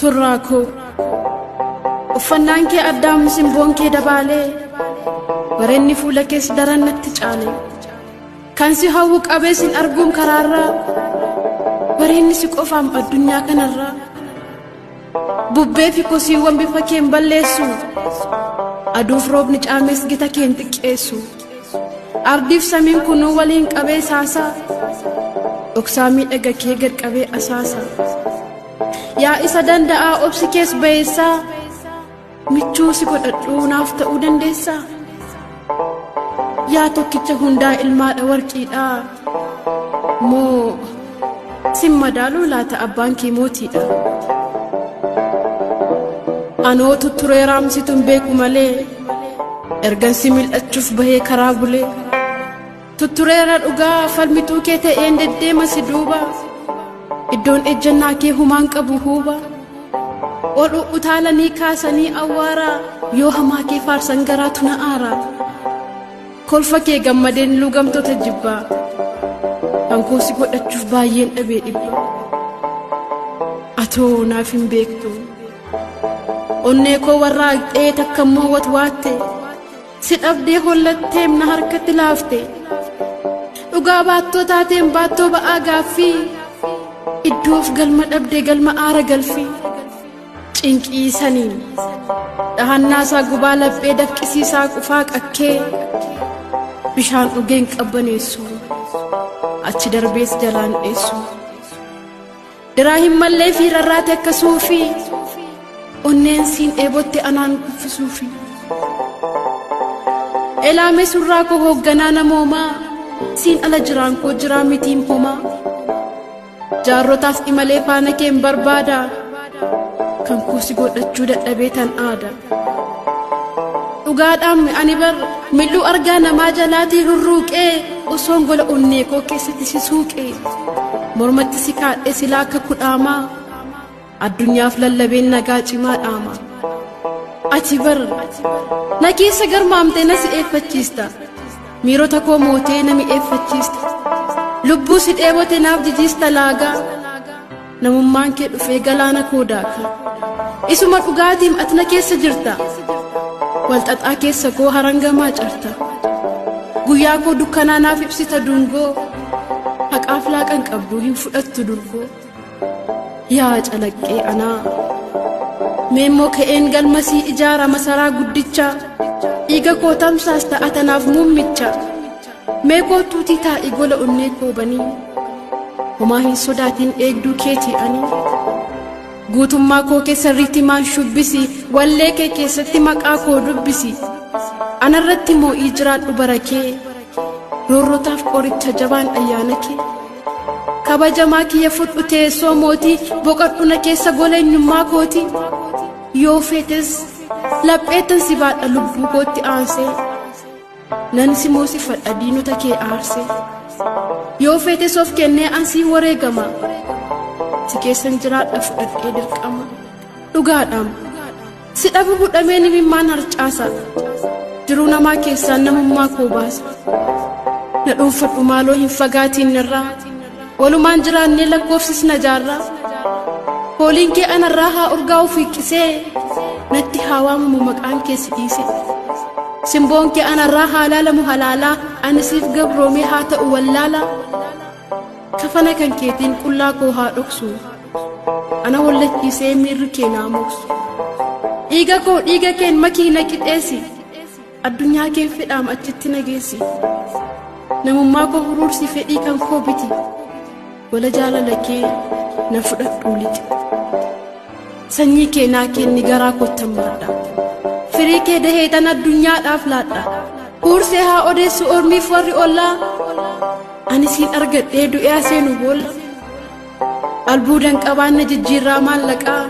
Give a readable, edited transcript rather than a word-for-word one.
Surraakoo uffannaan kee addaam simboon kee dabaalee bareenni fuula kees daran natti caale kan si hawwu qabee sin arguun karaarraa bareenni si qofaam addunyaa kanarraa bubbee fi kosiiwwan bifa keen balleessu aduuf roobni caamees gita keen xiqqeessu ardiif samiin kunuu waliin qabee saasaa dhoksaa miidhaga kee gad qabee asaasa yaa isa danda'aa obsi kees bayeessaa michuu si godhadhuu naaf ta'uu dandeessaa yaa tokkicha hundaa ilmaadha warqiidhaa moo sin madaaluu laata abbaan kee mootiidha anoo tutturee raamsituun beeku malee ergan si mil'achuuf bahee karaa bulee tuttureera dhugaa falmituu kee ta'een deddeema si duuba iddoon ejjannaa kee humaan qabu huuba ol utaalanii kaasanii awwaaraa yoo hamaa kee faarsan garaatu na aaraa kolfa kee gammadeen lugamtoota jibbaa hankoo si godhachuuf baay'een dhabee dhibba atoo naaf hin beektu onnee koo warraaqxee takkammoo watwaatte si dhabdee hollatteem na harkatti laafte dhugaa baattoo taateen baattoo ba'aa gaaffii iddoof galma dhabdee galma aara galfii cinqii saniin dhahannaasaa gubaa laphee dafqisiisaa qufaa qakkee bishaan dhugeen qabbaneessu achi darbees jalaan dheessu diraa hin mallee fi rarraate akkasuufi onneen siin dheebotte anaan kuffisuufi elaame surraa koo hoogganaa namoomaa siin ala jiraan koo jiraa mitiin homaa jaarrotaaf imalee faana keen barbaada kan kuusi godhachuu dadhabee tan aada dhugaadhaan ani bar milluu argaa namaa jalaatii rurruuqee osoon gola onnee koo keessatti si suuqee mormatti si kaadhee silaa akka kudhaamaa addunyaaf lallabeen nagaa cimaa dhaama ati bar na keessa garmaamtee na si eeffachiista miirota koo mootee na mi'eeffachiista lubbuu si dheebote naaf jijiista laagaa namummaan kee dhufee galaana koo daaka isuma dhugaatiim ati na keessa jirta walxaxaa keessa koo harangamaa carta guyyaa koo dukkanaa naaf ibsita dungoo haqaaf laaqan qabduu hin fudhattu durgoo yaa calaqqee anaa meemmoo ka'een galmasii ijaara masaraa guddicha dhiiga koo tamsaas ta'a tanaaf muummicha mee kootuutii taa'ii gola onnee koo banii homaa hin sodaatiin eegduu keetii ani guutummaa koo keessa rittimaan shubbisi wallee kee keessatti maqaa koo dubbisi anarratti moo'ii jiraadhu barakee roorrotaaf qoricha jabaan ayyaana kee kabajamaa kiyya fudhu teessoo mootii boqodhu na keessa gola eenyummaa kooti yoo feetes lapheetan si baadha lubbuu kootti aansee nan si moosifadha diinota kee aarsee yoo feetes of kennee ansii wareegama si keessan jiraadha fudhadhee dirqama dhugaadhaan si dhabu budhamee nimimmaan harcaasa jiruu namaa keessaan namummaa koo baasa na dhuunfadhu maaloo hin fagaatiin irraa walumaan jiraannee lakkoofsisna jaarraa hooliin kee anarraa haa urgaa'u fiiqqisee natti haa waamamu maqaan kee si dhiise simboon kee anarraa haa laalamu halaalaa ani siif gabroomee haa ta'u wallaalaa kafana kan keetiin qullaa koo haa dhoksu ana wallachiisee miirri kee naa moksu dhiiga koo dhiiga keen makii na qixeessi addunyaa keen fedhaam achitti na geessi namummaa koo huruursi fedhii kan koo biti gola jaalala kee na fudhadhuu lixi sanyii kee naa kenni garaa kottammaadha firii kee daheetan addunyaadhaaf laadha huursee haa odeessu ormiif warri ollaa ani siin argadhee du'ee seenu boolla albuudan qabaanna jijjiirraa maallaqaa